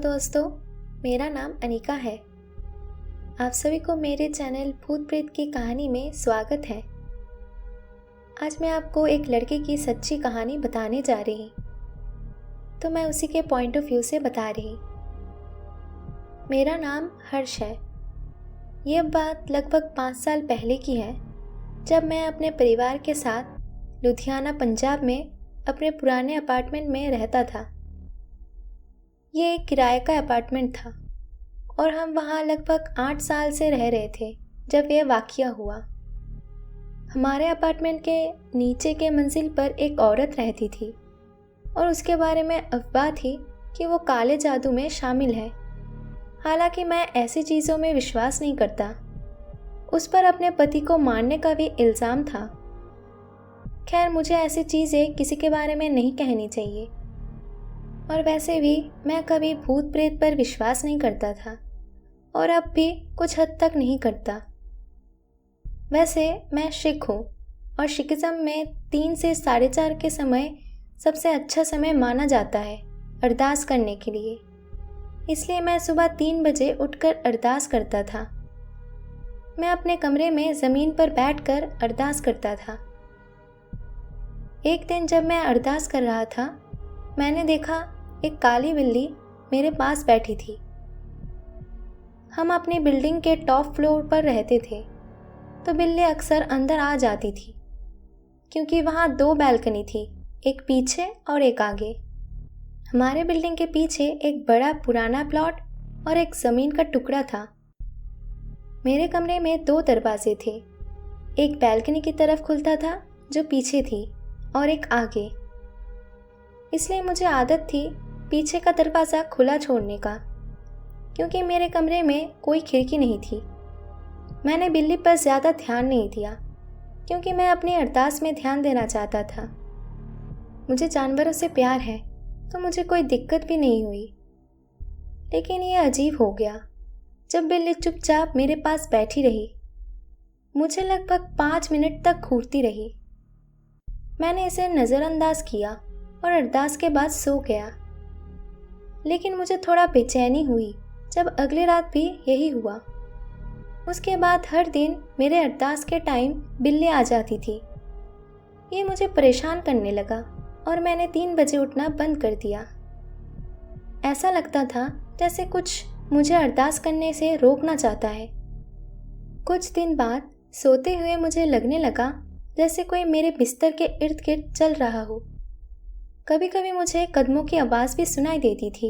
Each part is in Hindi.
दोस्तों, मेरा नाम अनिका है। आप सभी को मेरे चैनल भूत प्रेत की कहानी में स्वागत है। आज मैं आपको एक लड़के की सच्ची कहानी बताने जा रही, तो मैं उसी के पॉइंट ऑफ व्यू से बता रही। मेरा नाम हर्ष है। ये बात लगभग 5 साल पहले की है, जब मैं अपने परिवार के साथ लुधियाना पंजाब में अपने पुराने अपार्टमेंट में रहता था। ये एक किराए का अपार्टमेंट था और हम वहाँ लगभग 8 साल से रह रहे थे जब यह वाक़या हुआ। हमारे अपार्टमेंट के नीचे के मंजिल पर एक औरत रहती थी और उसके बारे में अफवाह थी कि वो काले जादू में शामिल है। हालांकि मैं ऐसी चीज़ों में विश्वास नहीं करता। उस पर अपने पति को मारने का भी इल्ज़ाम था। खैर, मुझे ऐसी चीज़ें किसी के बारे में नहीं कहनी चाहिए, और वैसे भी मैं कभी भूत प्रेत पर विश्वास नहीं करता था और अब भी कुछ हद तक नहीं करता। वैसे मैं सिख हूँ और सिखिज़्म में 3 से 4:30 के समय सबसे अच्छा समय माना जाता है अरदास करने के लिए। इसलिए मैं सुबह 3 बजे उठकर अरदास करता था। मैं अपने कमरे में ज़मीन पर बैठकर अरदास करता था। एक दिन जब मैं अरदास कर रहा था, मैंने देखा एक काली बिल्ली मेरे पास बैठी थी। हम अपनी बिल्डिंग के टॉप फ्लोर पर रहते थे, तो बिल्ली अक्सर अंदर आ जाती थी क्योंकि वहाँ 2 बालकनी थी, एक पीछे और एक आगे। हमारे बिल्डिंग के पीछे एक बड़ा पुराना प्लॉट और एक ज़मीन का टुकड़ा था। मेरे कमरे में 2 दरवाजे थे, एक बालकनी की तरफ खुलता था जो पीछे थी और एक आगे। इसलिए मुझे आदत थी पीछे का दरवाज़ा खुला छोड़ने का, क्योंकि मेरे कमरे में कोई खिड़की नहीं थी। मैंने बिल्ली पर ज़्यादा ध्यान नहीं दिया क्योंकि मैं अपनी अरदास में ध्यान देना चाहता था। मुझे जानवरों से प्यार है, तो मुझे कोई दिक्कत भी नहीं हुई। लेकिन ये अजीब हो गया जब बिल्ली चुपचाप मेरे पास बैठी रही। मुझे लगभग 5 मिनट तक घूरती रही। मैंने इसे नज़रअंदाज किया और अरदास के बाद सो गया। लेकिन मुझे थोड़ा बेचैनी हुई जब अगली रात भी यही हुआ। उसके बाद हर दिन मेरे अरदास के टाइम बिल्ली आ जाती थी। ये मुझे परेशान करने लगा और मैंने 3 बजे उठना बंद कर दिया। ऐसा लगता था जैसे कुछ मुझे अरदास करने से रोकना चाहता है। कुछ दिन बाद सोते हुए मुझे लगने लगा जैसे कोई मेरे बिस्तर के इर्द गिर्द चल रहा हो। कभी कभी मुझे कदमों की आवाज़ भी सुनाई देती थी,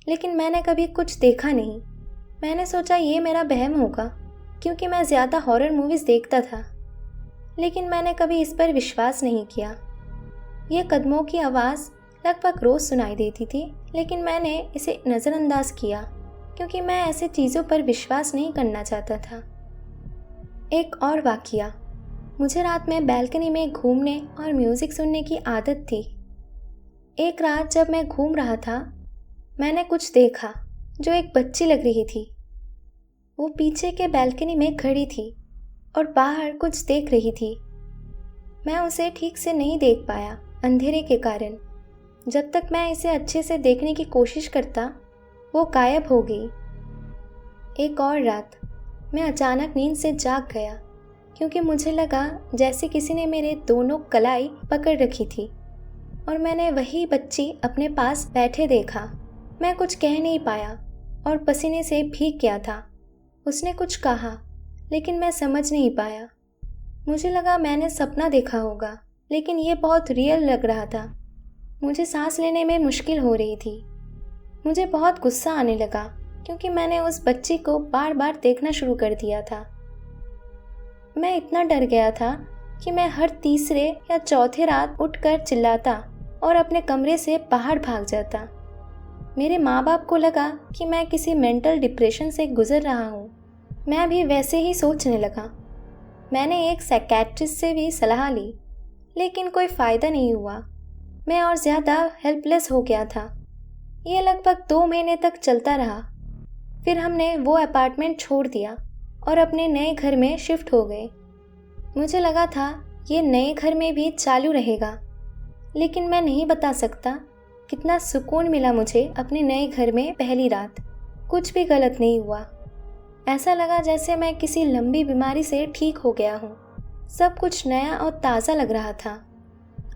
लेकिन मैंने कभी कुछ देखा नहीं। मैंने सोचा ये मेरा वहम होगा क्योंकि मैं ज़्यादा हॉरर मूवीज़ देखता था, लेकिन मैंने कभी इस पर विश्वास नहीं किया। ये कदमों की आवाज़ लगभग रोज़ सुनाई देती थी, लेकिन मैंने इसे नज़रअंदाज किया क्योंकि मैं ऐसे चीज़ों पर विश्वास नहीं करना चाहता था। एक और वाक़या, मुझे रात में बालकनी में घूमने और म्यूज़िक सुनने की आदत थी। एक रात जब मैं घूम रहा था, मैंने कुछ देखा जो एक बच्ची लग रही थी। वो पीछे के बालकनी में खड़ी थी और बाहर कुछ देख रही थी। मैं उसे ठीक से नहीं देख पाया अंधेरे के कारण। जब तक मैं इसे अच्छे से देखने की कोशिश करता, वो गायब हो गई। एक और रात मैं अचानक नींद से जाग गया क्योंकि मुझे लगा जैसे किसी ने मेरे दोनों कलाई पकड़ रखी थी और मैंने वही बच्ची अपने पास बैठे देखा। मैं कुछ कह नहीं पाया और पसीने से भीग गया था। उसने कुछ कहा, लेकिन मैं समझ नहीं पाया। मुझे लगा मैंने सपना देखा होगा, लेकिन ये बहुत रियल लग रहा था। मुझे सांस लेने में मुश्किल हो रही थी। मुझे बहुत गुस्सा आने लगा क्योंकि मैंने उस बच्ची को बार बार देखना शुरू कर दिया था। मैं इतना डर गया था कि मैं हर तीसरे या चौथे रात उठकर चिल्लाता और अपने कमरे से बाहर भाग जाता। मेरे माँ बाप को लगा कि मैं किसी मेंटल डिप्रेशन से गुजर रहा हूँ। मैं भी वैसे ही सोचने लगा। मैंने एक साइकियाट्रिस्ट से भी सलाह ली, लेकिन कोई फ़ायदा नहीं हुआ। मैं और ज़्यादा हेल्पलेस हो गया था। ये लगभग 2 महीने तक चलता रहा। फिर हमने वो अपार्टमेंट छोड़ दिया और अपने नए घर में शिफ्ट हो गए। मुझे लगा था ये नए घर में भी चालू रहेगा, लेकिन मैं नहीं बता सकता कितना सुकून मिला मुझे अपने नए घर में पहली रात। कुछ भी गलत नहीं हुआ। ऐसा लगा जैसे मैं किसी लंबी बीमारी से ठीक हो गया हूँ। सब कुछ नया और ताज़ा लग रहा था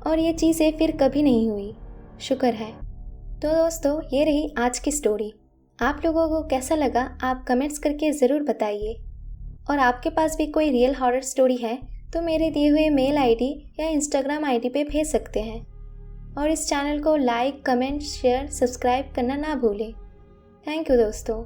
और ये चीज़ें फिर कभी नहीं हुई, शुक्र है। तो दोस्तों, ये रही आज की स्टोरी। आप लोगों को कैसा लगा आप कमेंट्स करके ज़रूर बताइए। और आपके पास भी कोई रियल हॉरर स्टोरी है तो मेरे दिए हुए मेल आईडी या इंस्टाग्राम आईडी पे भेज सकते हैं। और इस चैनल को लाइक, कमेंट, शेयर, सब्सक्राइब करना ना भूलें। थैंक यू दोस्तों।